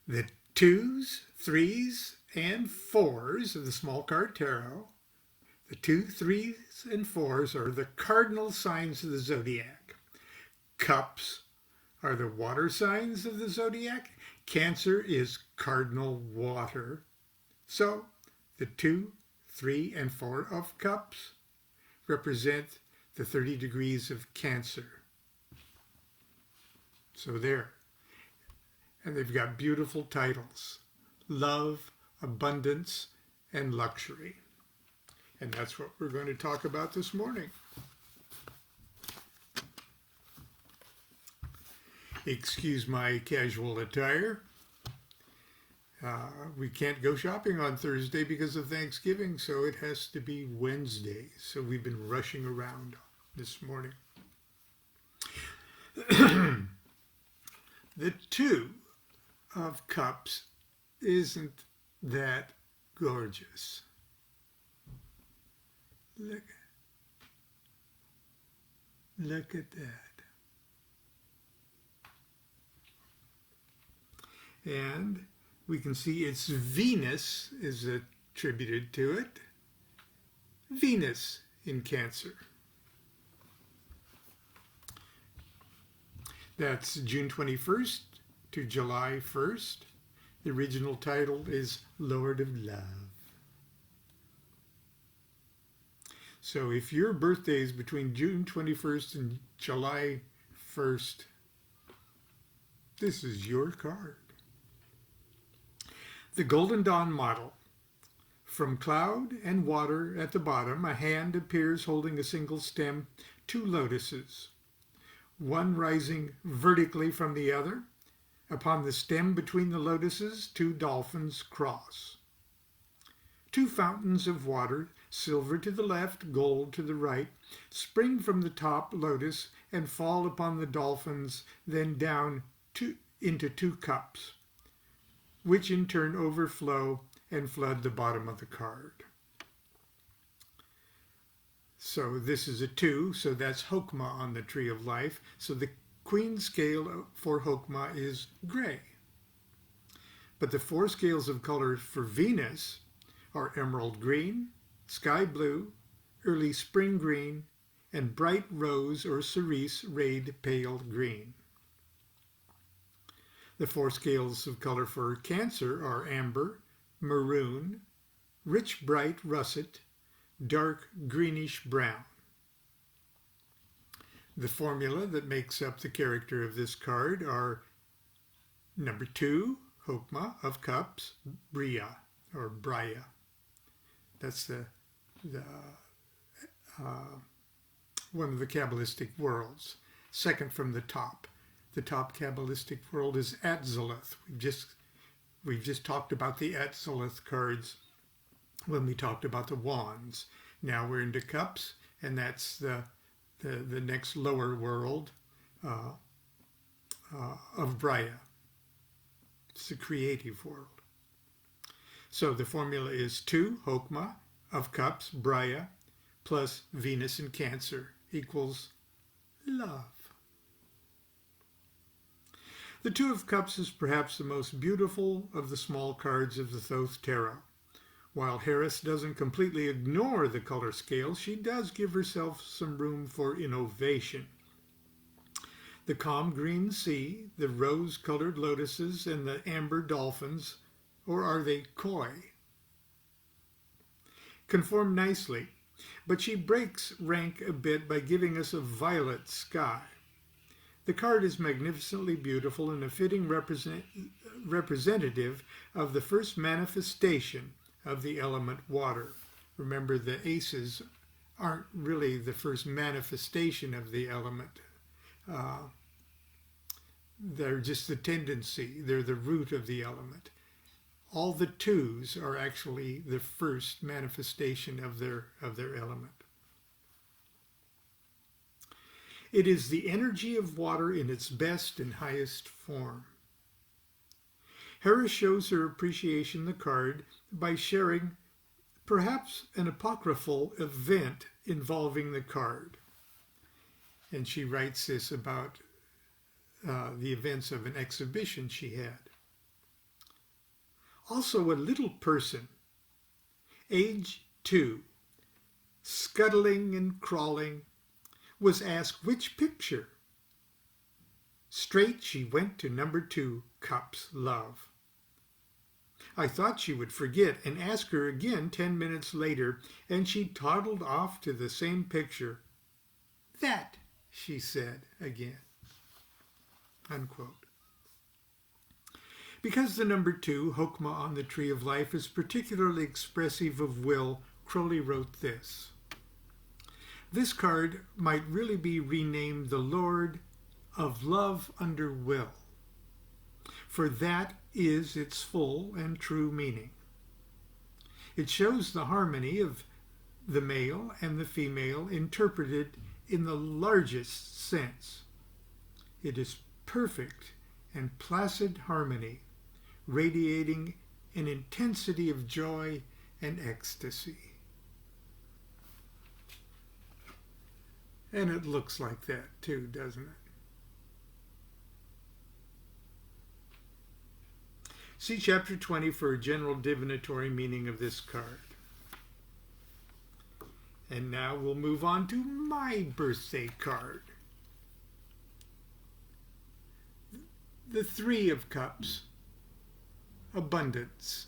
The 2s, 3s, and 4s of the small card tarot. The 2, 3s, and 4s are the cardinal signs of the zodiac. Cups are the water signs of the zodiac. Cancer is cardinal water. So the 2, 3, and 4 of cups represent the 30 degrees of Cancer. So there. And they've got beautiful titles: Love, Abundance, and Luxury. And that's what we're going to talk about this morning. Excuse my casual attire. We can't go shopping on Thursday because of Thanksgiving, so it has to be Wednesday. So we've been rushing around this morning. The 2 of Cups isn't that gorgeous. Look at that. And we can see its Venus is attributed to it. Venus in Cancer. That's June 21st to July 1st. The original title is Lord of Love. So if your birthday is between June 21st and July 1st, this is your card. The Golden Dawn model. From cloud and water at the bottom, a hand appears holding a single stem, 2 lotuses, one rising vertically from the other. Upon the stem between the lotuses, 2 dolphins cross. 2 fountains of water, silver to the left, gold to the right, spring from the top lotus and fall upon the dolphins, then down into 2 cups, which in turn overflow and flood the bottom of the card. So this is a 2, so that's Hokmah on the Tree of Life. So the Queen scale for Hokmah is gray. But the 4 scales of color for Venus are emerald green, sky blue, early spring green, and bright rose or cerise rayed pale green. The 4 scales of color for Cancer are amber, maroon, rich bright russet, dark greenish brown. The formula that makes up the character of this card are number 2, Hokmah of Cups, Bria or Braya. That's one of the Kabbalistic worlds. Second from the top. The top Kabbalistic world is Atzilith. We've just talked about the Atzilith cards when we talked about the wands. Now we're into cups, and that's the next lower world of Braya. It's the creative world. So the formula is 2 Hokmah of Cups, Braya, plus Venus in Cancer equals love. The 2 of Cups is perhaps the most beautiful of the small cards of the Thoth Tarot. While Harris doesn't completely ignore the color scale, she does give herself some room for innovation. The calm green sea, the rose-colored lotuses, and the amber dolphins, or are they koi, conform nicely, but she breaks rank a bit by giving us a violet sky. The card is magnificently beautiful and a fitting representative of the first manifestation of the element water. Remember, the aces aren't really the first manifestation of the element. They're just the tendency. They're the root of the element. All the 2s are actually the first manifestation of their element. It is the energy of water in its best and highest form. Harris shows her appreciation of the card by sharing perhaps an apocryphal event involving the card. And she writes this about the events of an exhibition she had. Also a little person, age 2, scuttling and crawling, was asked which picture. Straight she went to number 2, Cups, Love. I thought she would forget and ask her again 10 minutes later, and she toddled off to the same picture. That, she said again. Unquote. Because the number 2, Hokmah on the Tree of Life, is particularly expressive of will, Crowley wrote this. This card might really be renamed the Lord of Love under Will, for that is its full and true meaning. It shows the harmony of the male and the female interpreted in the largest sense. It is perfect and placid harmony, radiating an intensity of joy and ecstasy. And it looks like that too, doesn't it? See Chapter 20 for a general divinatory meaning of this card. And now we'll move on to my birthday card. The 3 of Cups, Abundance.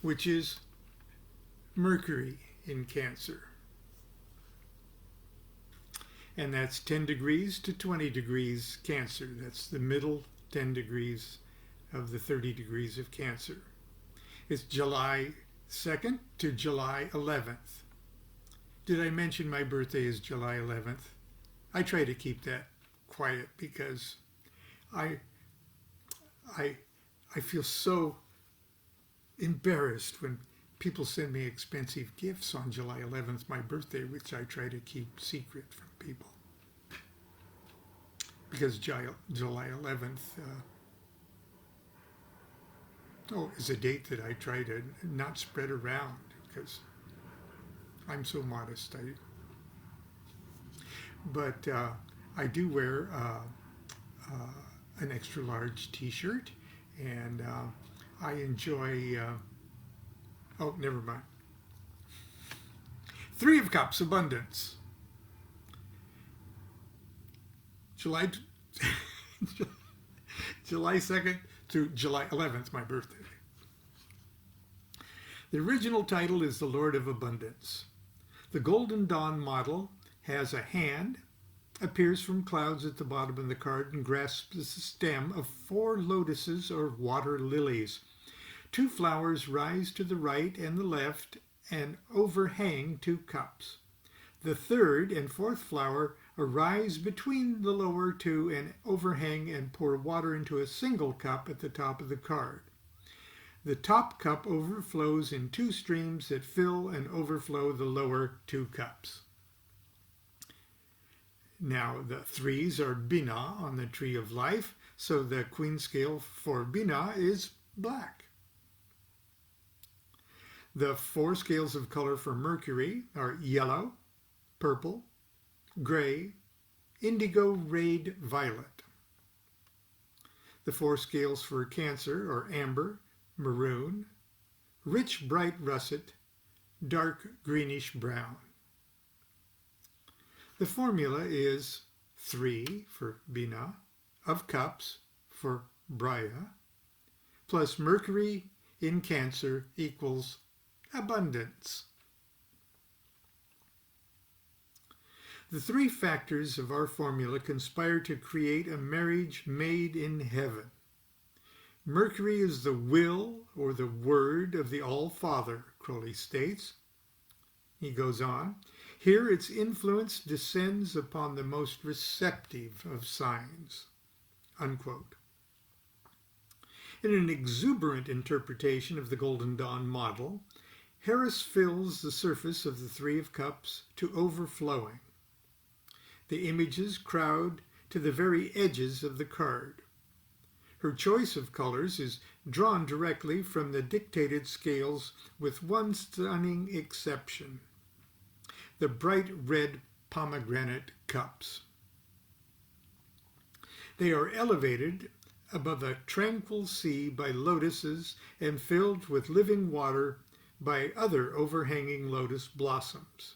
Which is Mercury in Cancer. And that's 10 degrees to 20 degrees Cancer. That's the middle 10 degrees of the 30 degrees of Cancer. It's July 2nd to July 11th. Did I mention my birthday is July 11th? I try to keep that quiet because I feel so embarrassed when people send me expensive gifts on July 11th, my birthday, which I try to keep secret from people. Because July 11th is a date that I try to not spread around because I'm so modest. But I do wear an extra large t-shirt, and I enjoy, oh, never mind. 3 of Cups, Abundance. July 2nd through July 11th, my birthday. The original title is The Lord of Abundance. The Golden Dawn model has a hand, appears from clouds at the bottom of the card, and grasps the stem of 4 lotuses or water lilies. 2 flowers rise to the right and the left and overhang 2 cups. The 3rd and 4th flower arise between the lower 2 and overhang and pour water into a single cup at the top of the card. The top cup overflows in 2 streams that fill and overflow the lower 2 cups. Now the 3s are Binah on the Tree of Life, so the queen scale for Binah is black. The 4 scales of color for Mercury are yellow, purple, gray, indigo, rayed, violet. The 4 scales for Cancer are amber, maroon, rich bright russet, dark greenish brown. The formula is 3 for Binah, of Cups for Brya, plus Mercury in Cancer equals abundance. The 3 factors of our formula conspire to create a marriage made in heaven. Mercury is the will or the word of the All-Father, Crowley states. He goes on, here its influence descends upon the most receptive of signs, unquote. In an exuberant interpretation of the Golden Dawn model, Harris fills the surface of the 3 of Cups to overflowing. The images crowd to the very edges of the card. Her choice of colors is drawn directly from the dictated scales with one stunning exception. the bright red pomegranate cups. They are elevated above a tranquil sea by lotuses and filled with living water by other overhanging lotus blossoms.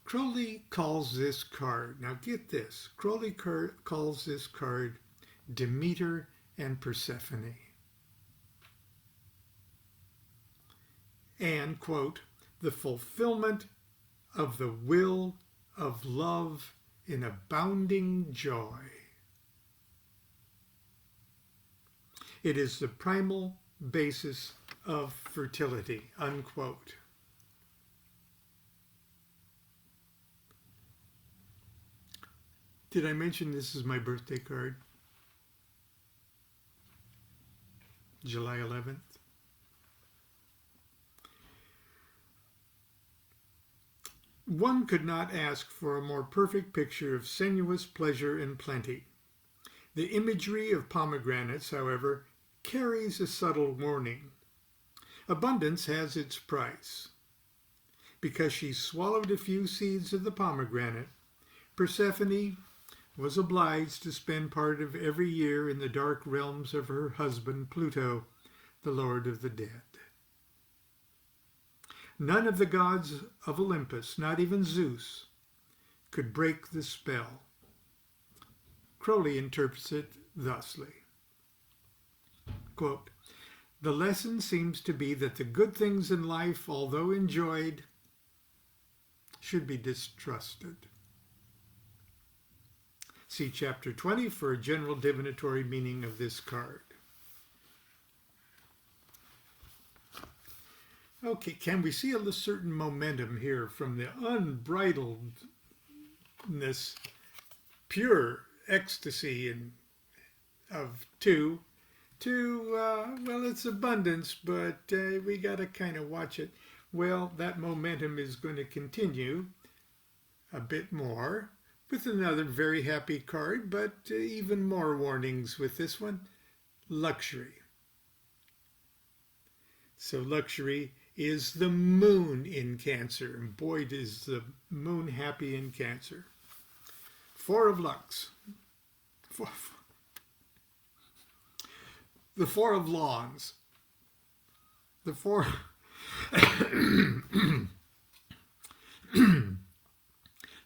Crowley calls this card, now get this, Crowley calls this card Demeter and Persephone. And, quote, the fulfillment of the will of love in abounding joy. It is the primal basis of fertility, unquote. Did I mention this is my birthday card? July 11th. One could not ask for a more perfect picture of sensuous pleasure and plenty. The imagery of pomegranates, however, carries a subtle warning. Abundance has its price. Because she swallowed a few seeds of the pomegranate, Persephone was obliged to spend part of every year in the dark realms of her husband Pluto, the Lord of the dead. None of the gods of Olympus, not even Zeus, could break the spell. Crowley interprets it thusly. Quote, the lesson seems to be that the good things in life, although enjoyed, should be distrusted. See Chapter 20 for a general divinatory meaning of this card. Okay, can we see a certain momentum here from the unbridledness, pure ecstasy of two to, well, it's abundance, but we got to kind of watch it. Well, that momentum is going to continue a bit more with another very happy card, but even more warnings with this one, luxury. So luxury is the moon in Cancer, and boy, is the moon happy in Cancer. Four of Lux. The Four of Lawns. The Four...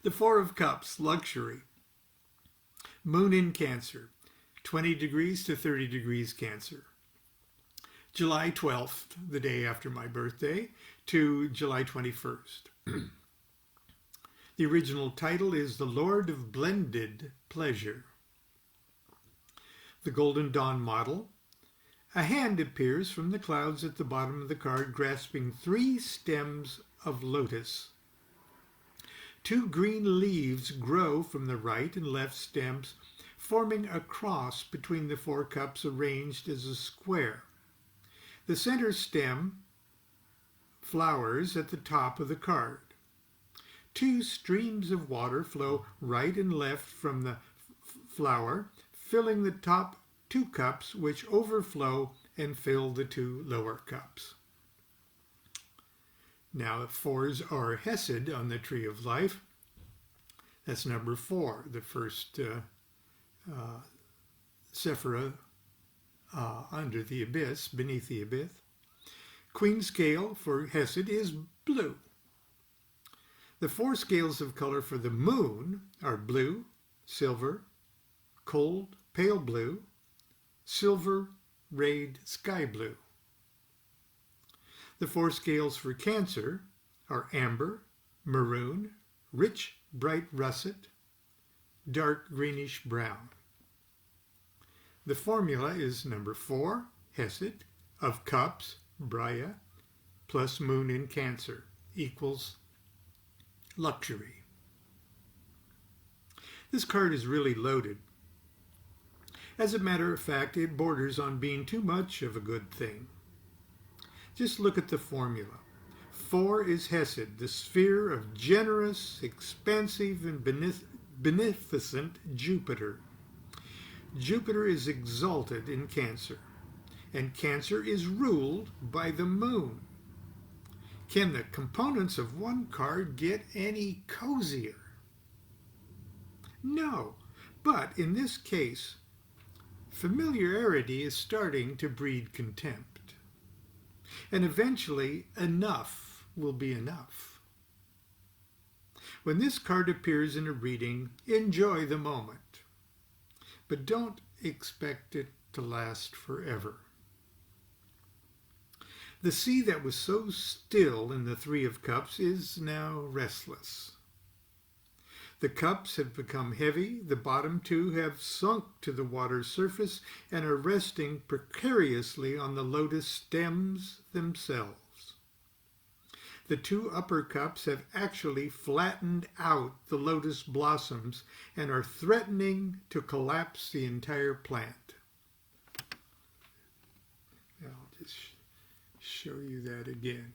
The Four of Cups, luxury. Moon in Cancer, 20 degrees to 30 degrees Cancer. July 12th, the day after my birthday, to July 21st. The original title is The Lord of Blended Pleasure. The Golden Dawn model. A hand appears from the clouds at the bottom of the card, grasping 3 stems of lotus. 2 green leaves grow from the right and left stems, forming a cross between the 4 cups arranged as a square. The center stem flowers at the top of the card. 2 streams of water flow right and left from the flower, filling the top 2 cups, which overflow and fill the 2 lower cups. Now, if 4s are Hesed on the Tree of Life, that's number 4, the first Sephira under the abyss, beneath the abyss. Queen scale for Hesed is blue. The 4 scales of color for the moon are blue, silver, cold, pale blue, silver, rayed, sky blue. The 4 scales for Cancer are amber, maroon, rich, bright russet, dark greenish brown. The formula is number 4, Hesed, of Cups, Brya, plus Moon in Cancer, equals luxury. This card is really loaded. As a matter of fact, it borders on being too much of a good thing. Just look at the formula. 4 is Hesed, the sphere of generous, expansive, and beneficent Jupiter. Jupiter is exalted in Cancer, and Cancer is ruled by the moon. Can the components of one card get any cozier? No, but in this case, familiarity is starting to breed contempt. And eventually, enough will be enough. When this card appears in a reading, enjoy the moment. But don't expect it to last forever. The sea that was so still in the Three of Cups is now restless. The cups have become heavy, the bottom two have sunk to the water's surface and are resting precariously on the lotus stems themselves. The two upper cups have actually flattened out the lotus blossoms and are threatening to collapse the entire plant. I'll just show you that again.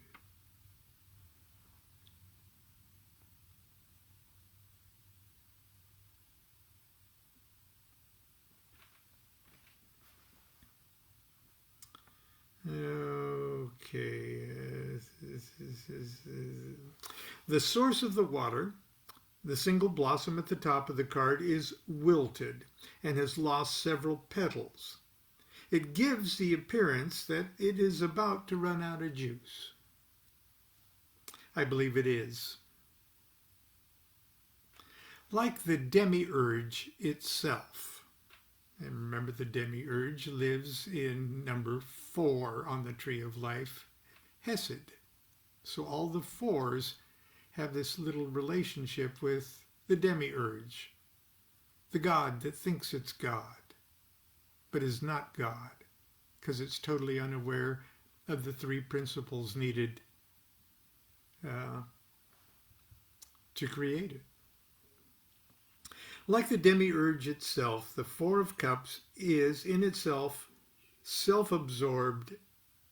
Okay. The source of the water, the single blossom at the top of the card, is wilted and has lost several petals. It gives the appearance that it is about to run out of juice. I believe it is. Like the demiurge itself. And remember, the demiurge lives in number 4 on the Tree of Life, Hesed. So all the 4s have this little relationship with the demiurge, the God that thinks it's God, but is not God, because it's totally unaware of the 3 principles needed to create it. Like the demiurge itself, the Four of Cups is in itself self-absorbed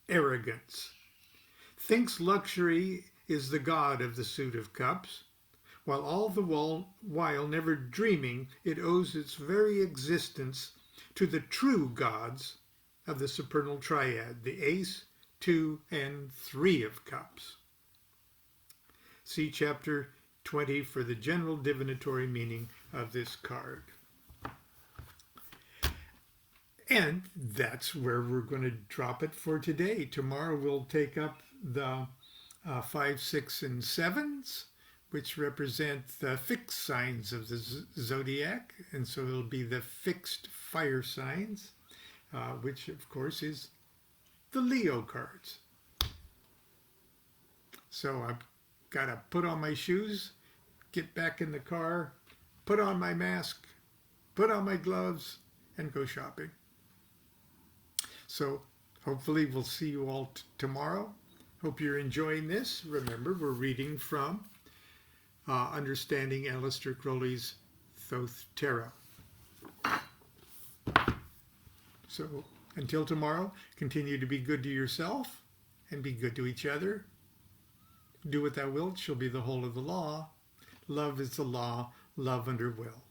arrogance. Thinks luxury is the god of the suit of cups, while all the while never dreaming it owes its very existence to the true gods of the supernal triad, the Ace, 2, and 3 of Cups. See chapter 20 for the general divinatory meaning of this card. And that's where we're going to drop it for today. Tomorrow we'll take up the 5, 6, and 7s, which represent the fixed signs of the zodiac. And so it'll be the fixed fire signs, which of course is the Leo cards. So I've got to put on my shoes, get back in the car, put on my mask, put on my gloves, and go shopping. So hopefully we'll see you all tomorrow. Hope you're enjoying this. Remember, we're reading from Understanding Aleister Crowley's Thoth Tarot. So until tomorrow, continue to be good to yourself and be good to each other. Do what thou wilt shall be the whole of the law. Love is the law, love under will.